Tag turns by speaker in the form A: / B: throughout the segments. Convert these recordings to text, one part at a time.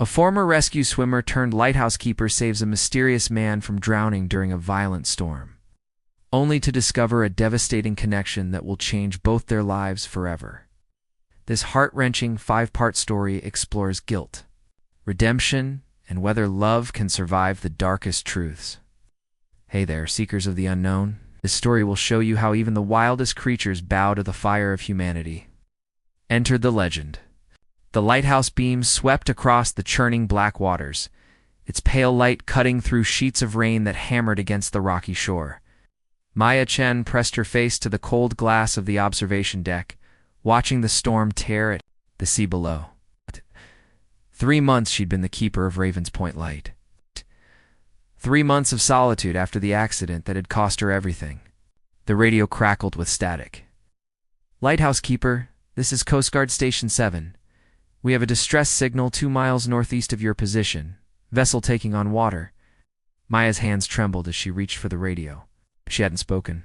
A: A former rescue swimmer turned lighthouse keeper saves a mysterious man from drowning during a violent storm, only to discover a devastating connection that will change both their lives forever. This heart-wrenching 5-part story explores guilt, redemption, and whether love can survive the darkest truths. Hey there, seekers of the unknown. This story will show you how even the wildest creatures bow to the fire of humanity. Entered the legend. The lighthouse beam swept across the churning black waters, its pale light cutting through sheets of rain that hammered against the rocky shore. Maya Chen pressed her face to the cold glass of the observation deck, watching the storm tear at the sea below. 3 months she'd been the keeper of Ravens Point Light. 3 months of solitude after the accident that had cost her everything. The radio crackled with static. "Lighthouse Keeper, this is Coast Guard Station 7. We have a distress signal 2 miles northeast of your position. Vessel taking on water." Maya's hands trembled as she reached for the radio. She hadn't spoken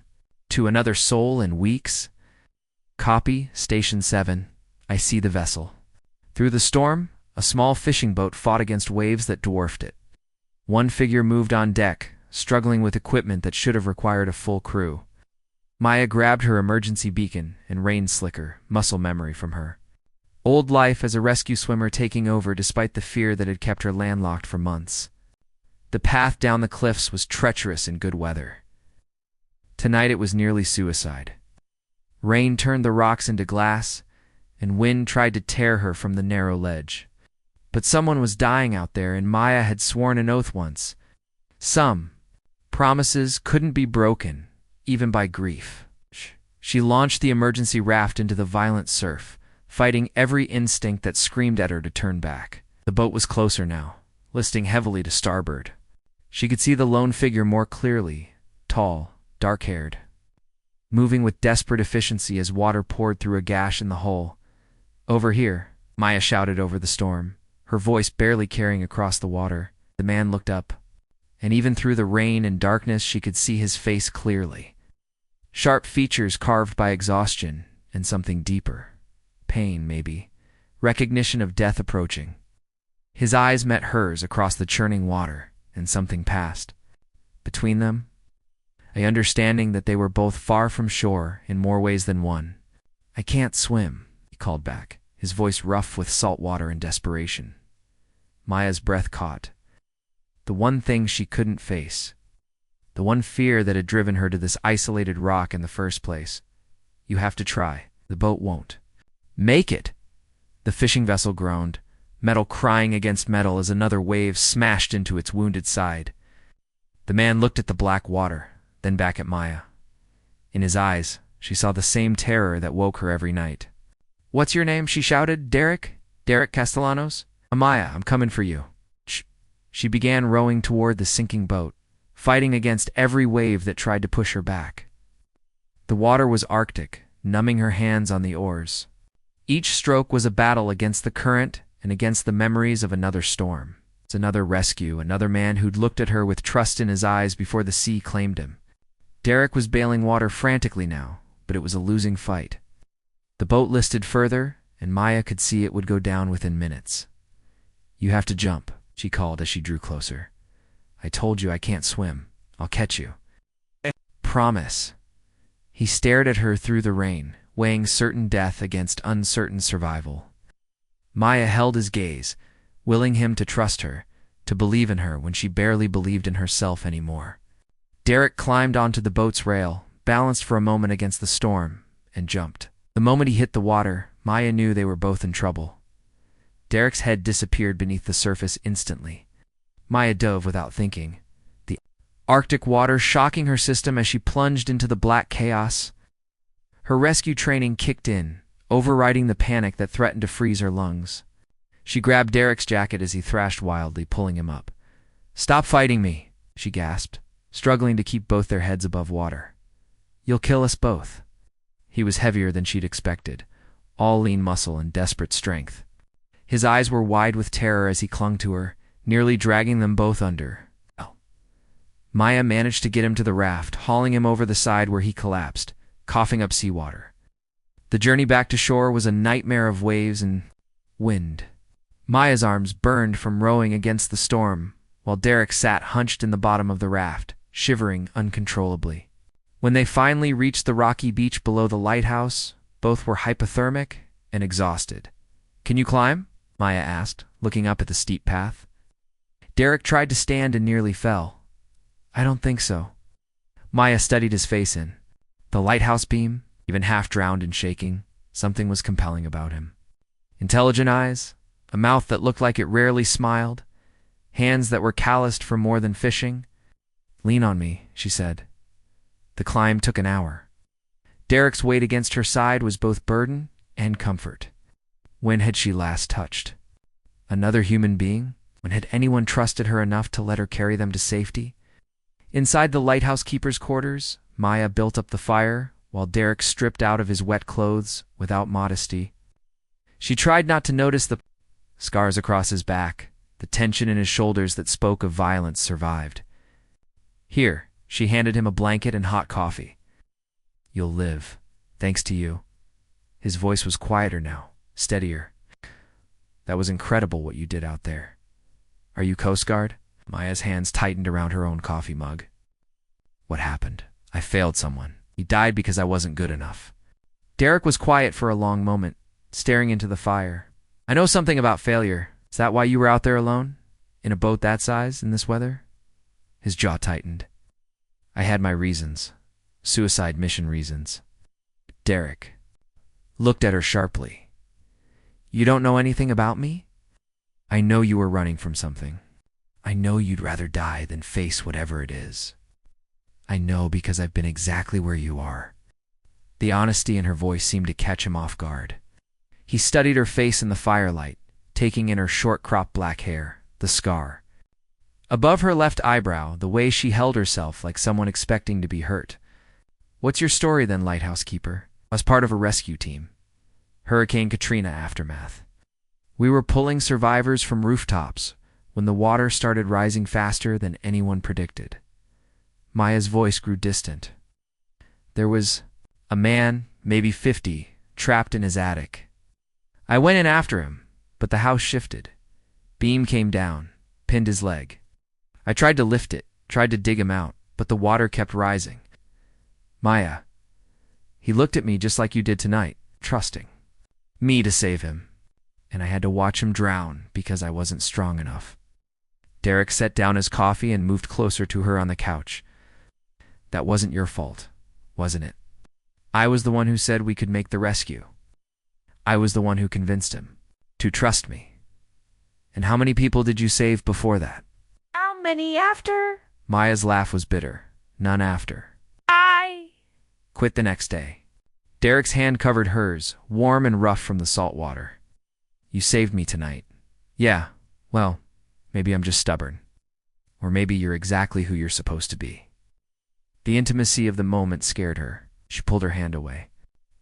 A: to another soul in weeks. "Copy, Station 7. I see the vessel." Through the storm, a small fishing boat fought against waves that dwarfed it. One figure moved on deck, struggling with equipment that should have required a full crew. Maya grabbed her emergency beacon and rain slicker, muscle memory from her old life as a rescue swimmer taking over despite the fear that had kept her landlocked for months. The path down the cliffs was treacherous in good weather. Tonight it was nearly suicide. Rain turned the rocks into glass, and wind tried to tear her from the narrow ledge. But someone was dying out there, and Maya had sworn an oath once. Some promises couldn't be broken, even by grief. She launched the emergency raft into the violent surf, fighting every instinct that screamed at her to turn back. The boat was closer now, listing heavily to starboard. She could see the lone figure more clearly, tall, dark-haired, moving with desperate efficiency as water poured through a gash in the hull. "Over here," Maya shouted over the storm, her voice barely carrying across the water. The man looked up, and even through the rain and darkness she could see his face clearly. Sharp features carved by exhaustion and something deeper. Pain, maybe. Recognition of death approaching. His eyes met hers across the churning water, and something passed. Between them, an understanding that they were both far from shore in more ways than one. "I can't swim," he called back, his voice rough with salt water and desperation. Maya's breath caught. The one thing she couldn't face. The one fear that had driven her to this isolated rock in the first place. "You have to try. The boat won't make it." The fishing vessel groaned, metal crying against metal as another wave smashed into its wounded side. The man looked at the black water, then back at Maya. In his eyes, she saw the same terror that woke her every night. "What's your name?" she shouted. "Derek? Derek Castellanos?" "Maya, I'm coming for you." She began rowing toward the sinking boat, fighting against every wave that tried to push her back. The water was arctic, numbing her hands on the oars. Each stroke was a battle against the current and against the memories of another storm. It's another rescue, another man who'd looked at her with trust in his eyes before the sea claimed him. Derek was bailing water frantically now, but it was a losing fight. The boat listed further, and Maya could see it would go down within minutes. "You have to jump," she called as she drew closer. "I told you I can't swim. I'll catch you." "Promise." He stared at her through the rain, weighing certain death against uncertain survival. Maya held his gaze, willing him to trust her, to believe in her when she barely believed in herself anymore. Derek climbed onto the boat's rail, balanced for a moment against the storm, and jumped. The moment he hit the water, Maya knew they were both in trouble. Derek's head disappeared beneath the surface instantly. Maya dove without thinking, the Arctic water shocking her system as she plunged into the black chaos. Her rescue training kicked in, overriding the panic that threatened to freeze her lungs. She grabbed Derek's jacket as he thrashed wildly, pulling him up. "Stop fighting me," she gasped, struggling to keep both their heads above water. "You'll kill us both." He was heavier than she'd expected, all lean muscle and desperate strength. His eyes were wide with terror as he clung to her, nearly dragging them both under. Maya managed to get him to the raft, hauling him over the side where he collapsed, coughing up seawater. The journey back to shore was a nightmare of waves and wind. Maya's arms burned from rowing against the storm, while Derek sat hunched in the bottom of the raft, shivering uncontrollably. When they finally reached the rocky beach below the lighthouse, both were hypothermic and exhausted. "Can you climb?" Maya asked, looking up at the steep path. Derek tried to stand and nearly fell. "I don't think so." Maya studied his face in the lighthouse beam, even half drowned and shaking. Something was compelling about him. Intelligent eyes, a mouth that looked like it rarely smiled, hands that were calloused for more than fishing. "Lean on me," she said. The climb took an hour. Derek's weight against her side was both burden and comfort. When had she last touched another human being? When had anyone trusted her enough to let her carry them to safety? Inside the lighthouse keeper's quarters, Maya built up the fire, while Derek stripped out of his wet clothes without modesty. She tried not to notice the scars across his back. The tension in his shoulders that spoke of violence survived. "Here," she handed him a blanket and hot coffee. "You'll live, thanks to you." His voice was quieter now, steadier. "That was incredible what you did out there. Are you Coast Guard?" Maya's hands tightened around her own coffee mug. "What happened? I failed someone. He died because I wasn't good enough." Derek was quiet for a long moment, staring into the fire. "I know something about failure. Is that why you were out there alone? In a boat that size, in this weather?" His jaw tightened. "I had my reasons. Suicide mission reasons." Derek looked at her sharply. "You don't know anything about me? I know you were running from something. I know you'd rather die than face whatever it is. I know because I've been exactly where you are." The honesty in her voice seemed to catch him off guard. He studied her face in the firelight, taking in her short-cropped black hair, the scar above her left eyebrow, the way she held herself like someone expecting to be hurt. "What's your story then, lighthouse keeper?" "I was part of a rescue team. Hurricane Katrina aftermath. We were pulling survivors from rooftops when the water started rising faster than anyone predicted." Maya's voice grew distant. "There was a man, maybe 50, trapped in his attic. I went in after him, but the house shifted. Beam came down, pinned his leg. I tried to lift it, tried to dig him out, but the water kept rising. Maya, he looked at me just like you did tonight, trusting me to save him. And I had to watch him drown because I wasn't strong enough." Derek set down his coffee and moved closer to her on the couch. "That wasn't your fault, wasn't it? I was the one who said we could make the rescue. I was the one who convinced him to trust me. And how many people did you save before that?"
B: "How many after?"
A: Maya's laugh was bitter. "None after.
B: "I
A: Quit the next day." Derek's hand covered hers, warm and rough from the salt water. "You saved me tonight. Yeah, well, maybe I'm just stubborn. Or maybe you're exactly who you're supposed to be." The intimacy of the moment scared her. She pulled her hand away.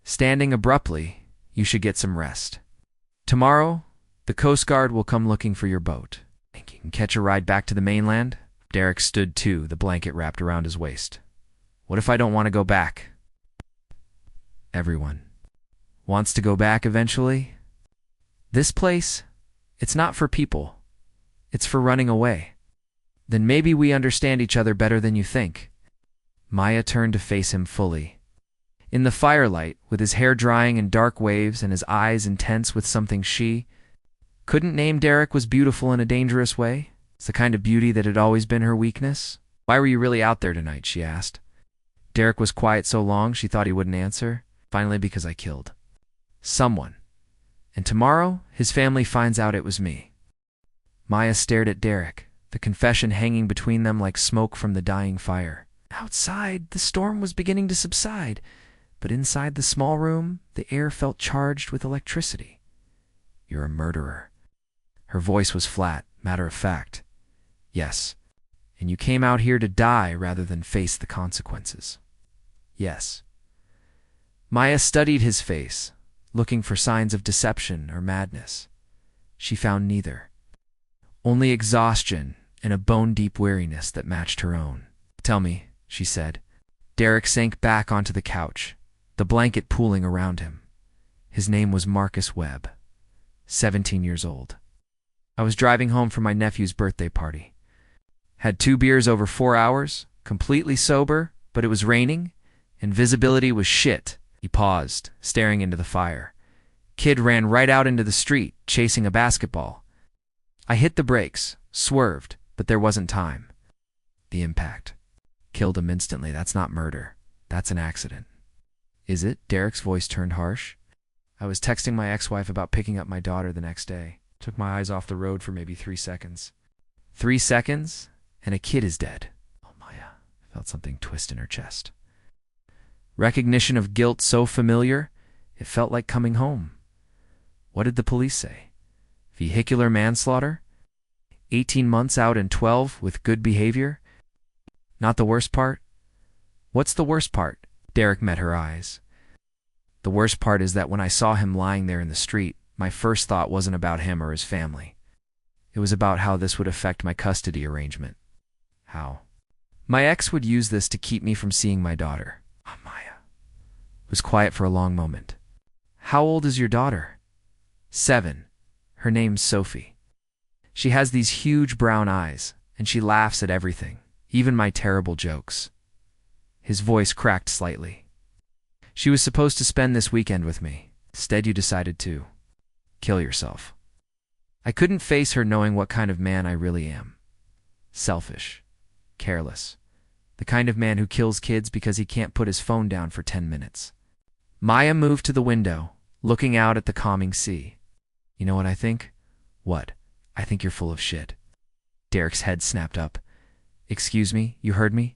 A: Standing abruptly, "You should get some rest. Tomorrow, the Coast Guard will come looking for your boat. Think you can catch a ride back to the mainland?" Derek stood too, the blanket wrapped around his waist. "What if I don't want to go back?" "Everyone wants to go back eventually. This place, it's not for people. It's for running away. Then maybe we understand each other better than you think." Maya turned to face him fully. In the firelight, with his hair drying in dark waves and his eyes intense with something she couldn't name, Derek was beautiful in a dangerous way. It's the kind of beauty that had always been her weakness. "Why were you really out there tonight?" she asked. Derek was quiet so long she thought he wouldn't answer. "Finally, because I killed someone. And tomorrow, his family finds out it was me." Maya stared at Derek, the confession hanging between them like smoke from the dying fire. Outside, the storm was beginning to subside, but inside the small room, the air felt charged with electricity. "You're a murderer." Her voice was flat, matter of fact. "Yes. And you came out here to die rather than face the consequences." "Yes." Maya studied his face, looking for signs of deception or madness. She found neither. Only exhaustion and a bone-deep weariness that matched her own. "Tell me," she said. Derek sank back onto the couch, the blanket pooling around him. His name was Marcus Webb, 17 years old. I was driving home from my nephew's birthday party. Had 2 beers over 4 hours, completely sober, but it was raining, and visibility was shit. He paused, staring into the fire. Kid ran right out into the street, chasing a basketball. I hit the brakes, swerved, but there wasn't time. The impact. Killed him instantly. That's not murder. That's an accident. Is it? Derek's voice turned harsh. I was texting my ex-wife about picking up my daughter the next day. Took my eyes off the road for maybe 3 seconds. 3 seconds, and a kid is dead. Oh, Maya. Felt something twist in her chest. Recognition of guilt so familiar, it felt like coming home. What did the police say? Vehicular manslaughter? 18 months out and 12 with good behavior? Not the worst part? What's the worst part? Derek met her eyes. The worst part is that when I saw him lying there in the street, my first thought wasn't about him or his family. It was about how this would affect my custody arrangement. How? My ex would use this to keep me from seeing my daughter. Oh, Maya. It was quiet for a long moment. How old is your daughter? 7. Her name's Sophie. She has these huge brown eyes, and she laughs at everything, even my terrible jokes. His voice cracked slightly. She was supposed to spend this weekend with me. Instead, you decided to kill yourself. I couldn't face her knowing what kind of man I really am. Selfish. Careless. The kind of man who kills kids because he can't put his phone down for 10 minutes. Maya moved to the window, looking out at the calming sea. You know what I think? What? I think you're full of shit. Derek's head snapped up. Excuse me, you heard me?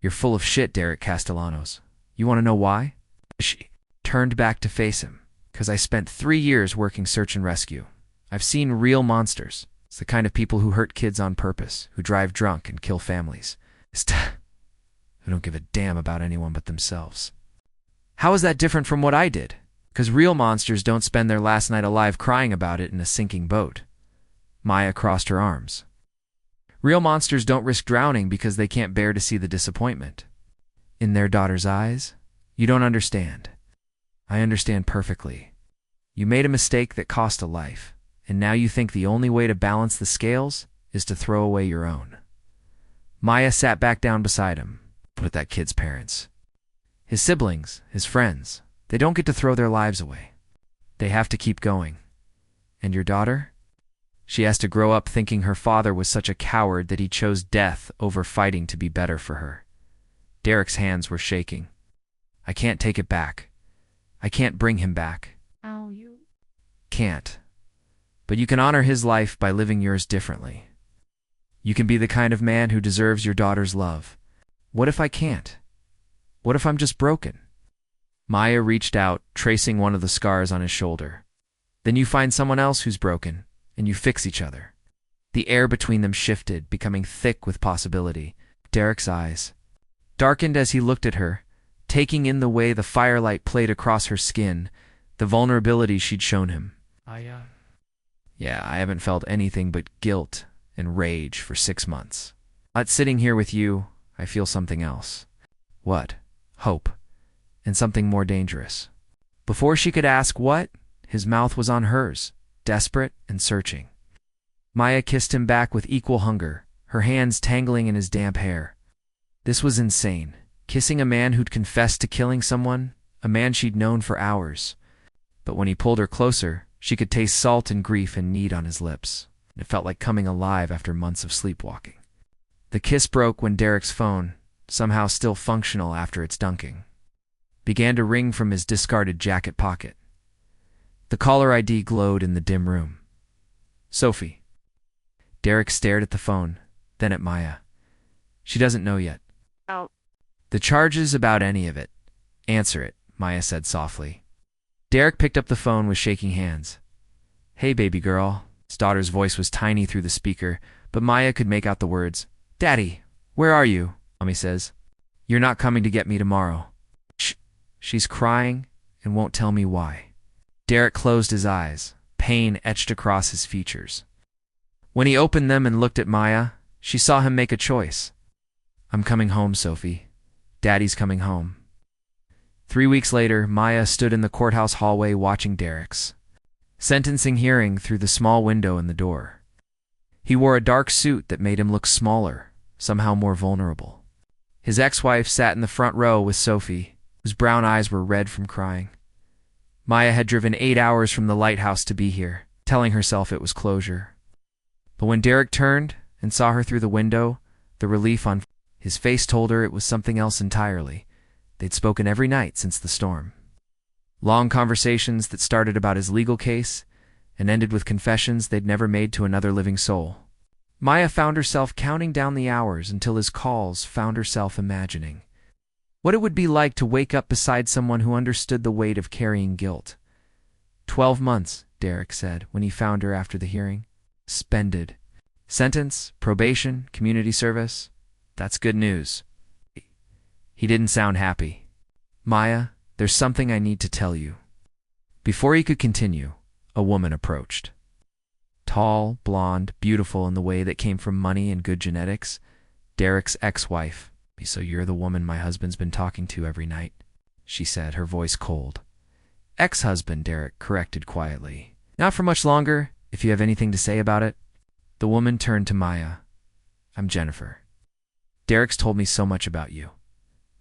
A: You're full of shit, Derek Castellanos. You want to know why? She turned back to face him. Because I spent 3 years working search and rescue. I've seen real monsters. It's the kind of people who hurt kids on purpose, who drive drunk and kill families. Who don't give a damn about anyone but themselves. How is that different from what I did? Because real monsters don't spend their last night alive crying about it in a sinking boat. Maya crossed her arms. Real monsters don't risk drowning because they can't bear to see the disappointment. In their daughter's eyes, you don't understand. I understand perfectly. You made a mistake that cost a life, and now you think the only way to balance the scales is to throw away your own. Maya sat back down beside him, with that kid's parents. His siblings, his friends, they don't get to throw their lives away. They have to keep going. And your daughter? She has to grow up thinking her father was such a coward that he chose death over fighting to be better for her. Derek's hands were shaking. I can't take it back. I can't bring him back.
B: Oh, you
A: Can't. But you can honor his life by living yours differently. You can be the kind of man who deserves your daughter's love. What if I can't? What if I'm just broken? Maya reached out, tracing one of the scars on his shoulder. Then you find someone else who's broken, and you fix each other. The air between them shifted, becoming thick with possibility. Derek's eyes darkened as he looked at her, taking in the way the firelight played across her skin, the vulnerability she'd shown him. Yeah, I haven't felt anything but guilt and rage for 6 months. But sitting here with you, I feel something else. What? Hope. And something more dangerous. Before she could ask what, his mouth was on hers, desperate and searching. Maya kissed him back with equal hunger, her hands tangling in his damp hair. This was insane. Kissing a man who'd confessed to killing someone, a man she'd known for hours. But when he pulled her closer, she could taste salt and grief and need on his lips. It felt like coming alive after months of sleepwalking. The kiss broke when Derek's phone, somehow still functional after its dunking, began to ring from his discarded jacket pocket. The caller ID glowed in the dim room. Sophie. Derek stared at the phone, then at Maya. She doesn't know yet.
B: Oh.
A: The charges about any of it. Answer it, Maya said softly. Derek picked up the phone with shaking hands. Hey, baby girl. His daughter's voice was tiny through the speaker, but Maya could make out the words. Daddy, where are you? Mommy says. You're not coming to get me tomorrow. Shh. She's crying and won't tell me why. Derek closed his eyes, pain etched across his features. When he opened them and looked at Maya, she saw him make a choice. I'm coming home, Sophie. Daddy's coming home. 3 weeks later, Maya stood in the courthouse hallway watching Derek's sentencing hearing through the small window in the door. He wore a dark suit that made him look smaller, somehow more vulnerable. His ex-wife sat in the front row with Sophie, whose brown eyes were red from crying. Maya had driven 8 hours from the lighthouse to be here, telling herself it was closure. But when Derek turned and saw her through the window, the relief on his face told her it was something else entirely. They'd spoken every night since the storm. Long conversations that started about his legal case and ended with confessions they'd never made to another living soul. Maya found herself counting down the hours until his calls found herself imagining what it would be like to wake up beside someone who understood the weight of carrying guilt. 12 months, Derek said when he found her after the hearing. Suspended. Sentence, probation, community service. That's good news. He didn't sound happy. Maya, there's something I need to tell you. Before he could continue, a woman approached. Tall, blonde, beautiful in the way that came from money and good genetics. Derek's ex-wife. So you're the woman my husband's been talking to every night, she said, her voice cold. Ex-husband, Derek corrected quietly. Not for much longer, if you have anything to say about it. The woman turned to Maya. I'm Jennifer. Derek's told me so much about you.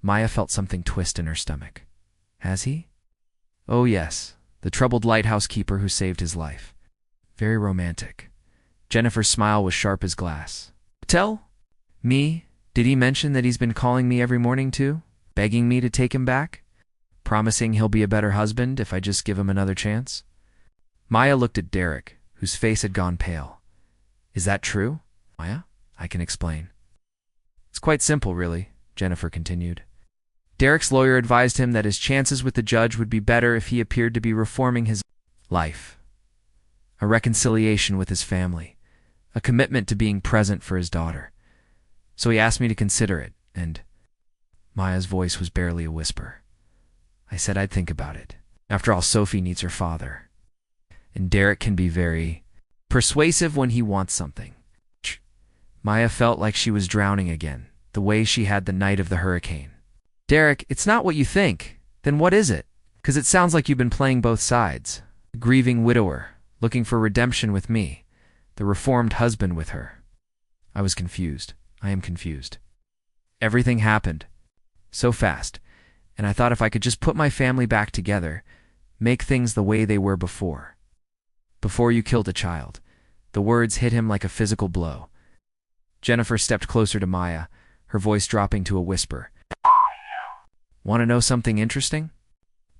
A: Maya felt something twist in her stomach. Has he? Oh yes, the troubled lighthouse keeper who saved his life. Very romantic. Jennifer's smile was sharp as glass. Tell me, did he mention that he's been calling me every morning too? Begging me to take him back? Promising he'll be a better husband if I just give him another chance? Maya looked at Derek, whose face had gone pale. Is that true? Maya, I can explain. It's quite simple, really, Jennifer continued. Derek's lawyer advised him that his chances with the judge would be better if he appeared to be reforming his life. A reconciliation with his family. A commitment to being present for his daughter. So he asked me to consider it, and Maya's voice was barely a whisper. I said I'd think about it. After all, Sophie needs her father. And Derek can be very persuasive when he wants something. Maya felt like she was drowning again, the way she had the night of the hurricane. Derek, it's not what you think. Then what is it? 'Cause it sounds like you've been playing both sides. The grieving widower, looking for redemption with me. The reformed husband with her. I was confused. I am confused. Everything happened so fast, and I thought if I could just put my family back together, make things the way they were before. Before you killed a child. The words hit him like a physical blow. Jennifer stepped closer to Maya, her voice dropping to a whisper. Want to know something interesting?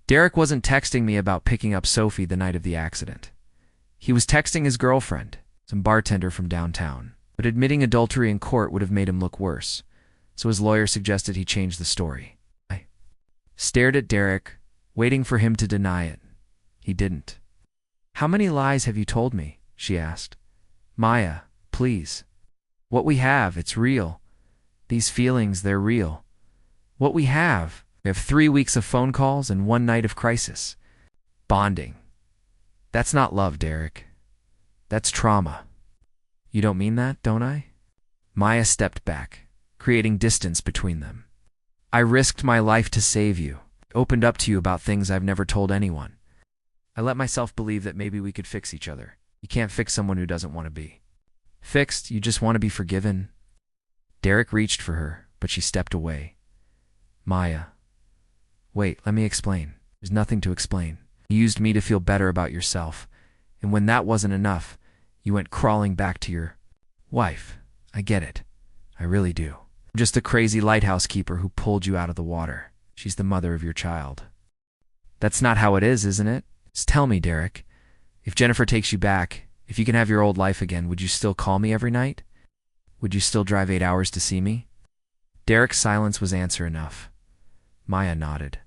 A: Derek wasn't texting me about picking up Sophie the night of the accident. He was texting his girlfriend, some bartender from downtown. But admitting adultery in court would have made him look worse, so his lawyer suggested he change the story. I stared at Derek, waiting for him to deny it. He didn't. How many lies have you told me? She asked. Maya, please. What we have, it's real. These feelings, they're real. What we have 3 weeks of phone calls and 1 night of crisis. Bonding. That's not love, Derek. That's trauma. You don't mean that, don't I? Maya stepped back, creating distance between them. I risked my life to save you, opened up to you about things I've never told anyone. I let myself believe that maybe we could fix each other. You can't fix someone who doesn't want to be fixed, you just want to be forgiven. Derek reached for her, but she stepped away. Maya. Wait, let me explain. There's nothing to explain. You used me to feel better about yourself, and when that wasn't enough, you went crawling back to your wife. I get it. I really do. I'm just a crazy lighthouse keeper who pulled you out of the water. She's the mother of your child. That's not how it is, isn't it? Just tell me, Derek. If Jennifer takes you back, if you can have your old life again, would you still call me every night? Would you still drive 8 hours to see me? Derek's silence was answer enough. Maya nodded,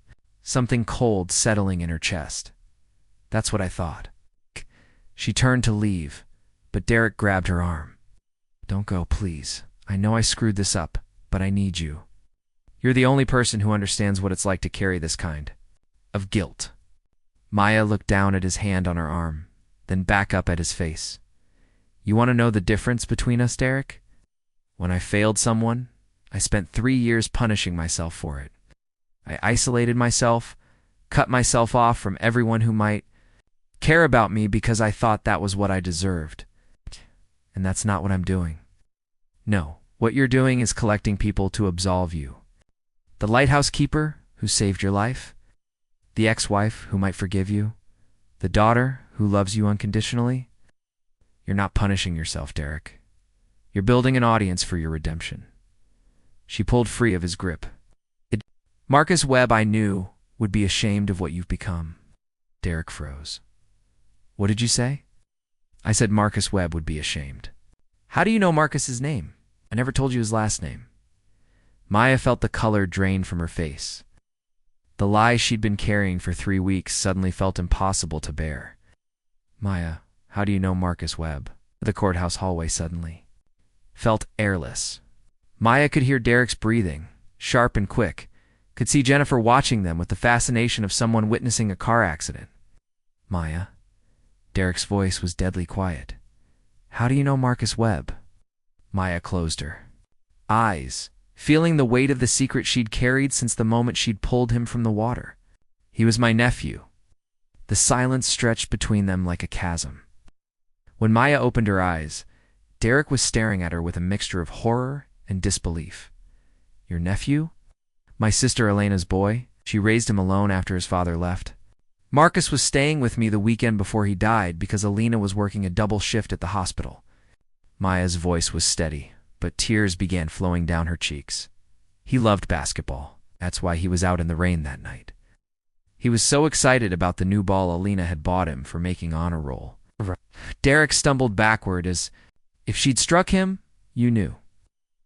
A: something cold settling in her chest. That's what I thought. She turned to leave, but Derek grabbed her arm. Don't go, please. I know I screwed this up, but I need you. You're the only person who understands what it's like to carry this kind of guilt. Maya looked down at his hand on her arm, then back up at his face. You want to know the difference between us, Derek? When I failed someone, I spent 3 years punishing myself for it. I isolated myself, cut myself off from everyone who might care about me because I thought that was what I deserved. and that's not what I'm doing. No, what you're doing is collecting people to absolve you. The lighthouse keeper who saved your life, the ex-wife who might forgive you, the daughter who loves you unconditionally. You're not punishing yourself, Derek. You're building an audience for your redemption. She pulled free of his grip. Marcus Webb, I knew, would be ashamed of what you've become. Derek froze. What did you say? I said Marcus Webb would be ashamed. How do you know Marcus's name? I never told you his last name. Maya felt the color drain from her face. The lie she'd been carrying for 3 weeks suddenly felt impossible to bear. Maya, how do you know Marcus Webb? The courthouse hallway suddenly felt airless. Maya could hear Derek's breathing, sharp and quick, could see Jennifer watching them with the fascination of someone witnessing a car accident. Maya, Derek's voice was deadly quiet. How do you know Marcus Webb? Maya closed her eyes, feeling the weight of the secret she'd carried since the moment she'd pulled him from the water. He was my nephew. The silence stretched between them like a chasm. When Maya opened her eyes, Derek was staring at her with a mixture of horror and disbelief. Your nephew? My sister Elena's boy. She raised him alone after his father left. Marcus was staying with me the weekend before he died because Elena was working a double shift at the hospital. Maya's voice was steady, but tears began flowing down her cheeks. He loved basketball. That's why he was out in the rain that night. He was so excited about the new ball Elena had bought him for making honor roll. Derek stumbled backward as if she'd struck him. You knew.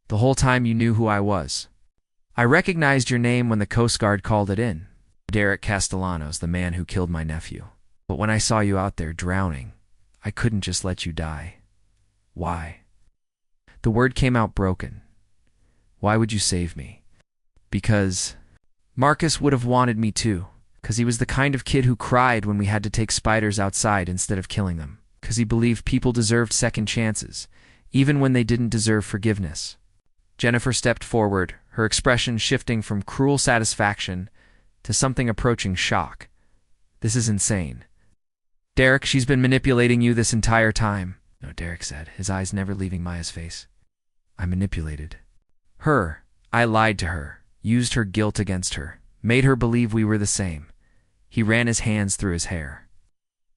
A: The whole time you knew who I was. I recognized your name when the Coast Guard called it in. Derek Castellanos, the man who killed my nephew. But when I saw you out there drowning, I couldn't just let you die. Why? The word came out broken. Why would you save me? Because Marcus would have wanted me too. Because he was the kind of kid who cried when we had to take spiders outside instead of killing them. Because he believed people deserved second chances, even when they didn't deserve forgiveness. Jennifer stepped forward, her expression shifting from cruel satisfaction to something approaching shock. This is insane. Derek, she's been manipulating you this entire time. No, Derek said, his eyes never leaving Maya's face. I manipulated her. I lied to her, used her guilt against her, made her believe we were the same. He ran his hands through his hair.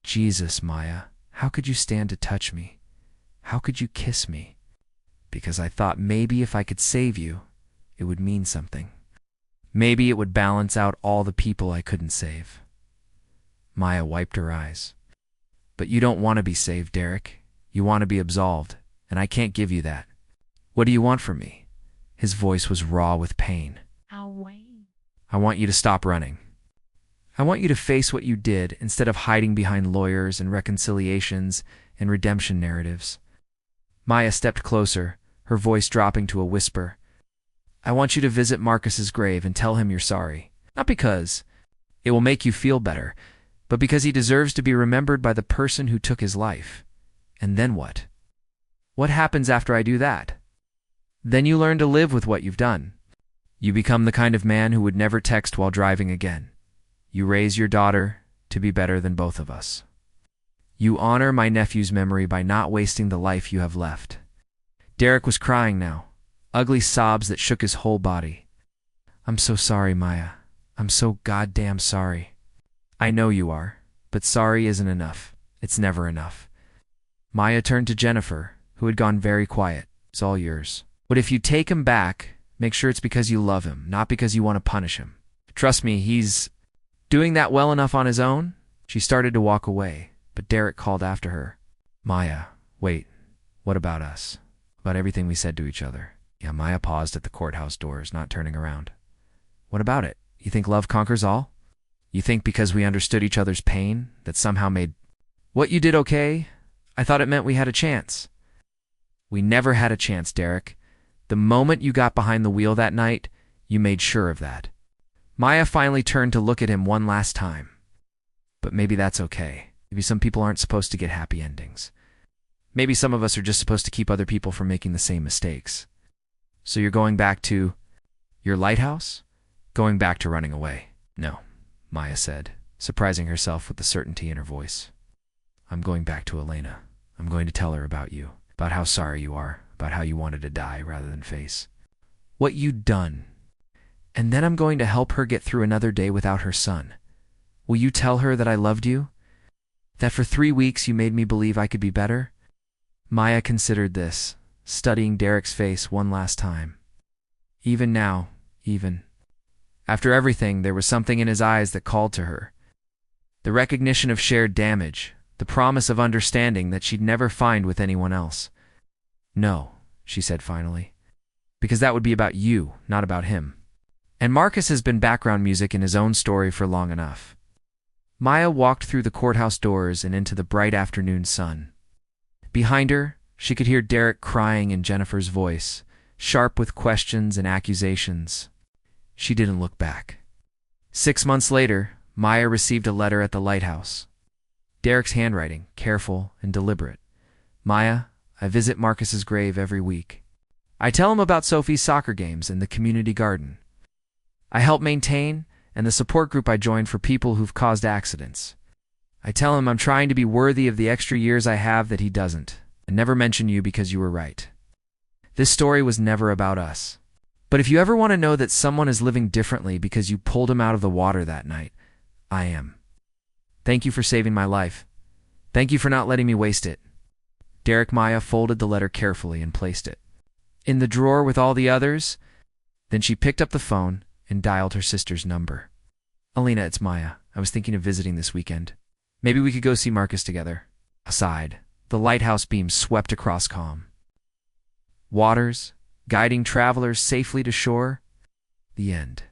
A: Jesus, Maya, how could you stand to touch me? How could you kiss me? Because I thought maybe if I could save you, it would mean something. Maybe it would balance out all the people I couldn't save. Maya wiped her eyes. But you don't want to be saved, Derek. You want to be absolved, and I can't give you that. What do you want from me? His voice was raw with pain.
B: I'll wait.
A: I want you to stop running. I want you to face what you did instead of hiding behind lawyers and reconciliations and redemption narratives. Maya stepped closer, her voice dropping to a whisper. I want you to visit Marcus's grave and tell him you're sorry. Not because it will make you feel better, but because he deserves to be remembered by the person who took his life. And then what? What happens after I do that? Then you learn to live with what you've done. You become the kind of man who would never text while driving again. You raise your daughter to be better than both of us. You honor my nephew's memory by not wasting the life you have left. Derek was crying now, ugly sobs that shook his whole body. I'm so sorry, Maya. I'm so goddamn sorry. I know you are, but sorry isn't enough. It's never enough. Maya turned to Jennifer, who had gone very quiet. It's all yours. But if you take him back, make sure it's because you love him, not because you want to punish him. Trust me, he's doing that well enough on his own. She started to walk away, but Derek called after her. Maya, wait. What about us? About everything we said to each other? Yeah, Maya paused at the courthouse doors, not turning around. What about it? You think love conquers all? You think because we understood each other's pain, that somehow made what you did okay? I thought it meant we had a chance. We never had a chance, Derek. The moment you got behind the wheel that night, you made sure of that. Maya finally turned to look at him one last time. But maybe that's okay. Maybe some people aren't supposed to get happy endings. Maybe some of us are just supposed to keep other people from making the same mistakes. So you're going back to your lighthouse? Going back to running away? No, Maya said, surprising herself with the certainty in her voice. I'm going back to Elena. I'm going to tell her about you. about how sorry you are, about how you wanted to die rather than face what you'd done. And then I'm going to help her get through another day without her son. Will you tell her that I loved you? That for 3 weeks you made me believe I could be better? Maya considered this, studying Derek's face one last time. Even now, after everything, there was something in his eyes that called to her. The recognition of shared damage, the promise of understanding that she'd never find with anyone else. No, she said finally, because that would be about you, not about him. And Marcus has been background music in his own story for long enough. Maya walked through the courthouse doors and into the bright afternoon sun. Behind her, she could hear Derek crying in Jennifer's voice, sharp with questions and accusations. She didn't look back. 6 months later, Maya received a letter at the Lighthouse. Derek's handwriting, careful and deliberate. Maya, I visit Marcus's grave every week. I tell him about Sophie's soccer games and the community garden. I help maintain and the support group I joined for people who've caused accidents. I tell him I'm trying to be worthy of the extra years I have that he doesn't, and never mention you because you were right. This story was never about us. But if you ever want to know that someone is living differently because you pulled him out of the water that night, I am. Thank you for saving my life. Thank you for not letting me waste it. Derek. Maya folded the letter carefully and placed it in the drawer with all the others. Then she picked up the phone and dialed her sister's number. Alina, it's Maya. I was thinking of visiting this weekend. Maybe we could go see Marcus together. Aside, the lighthouse beam swept across calm waters, guiding travelers safely to shore. The end.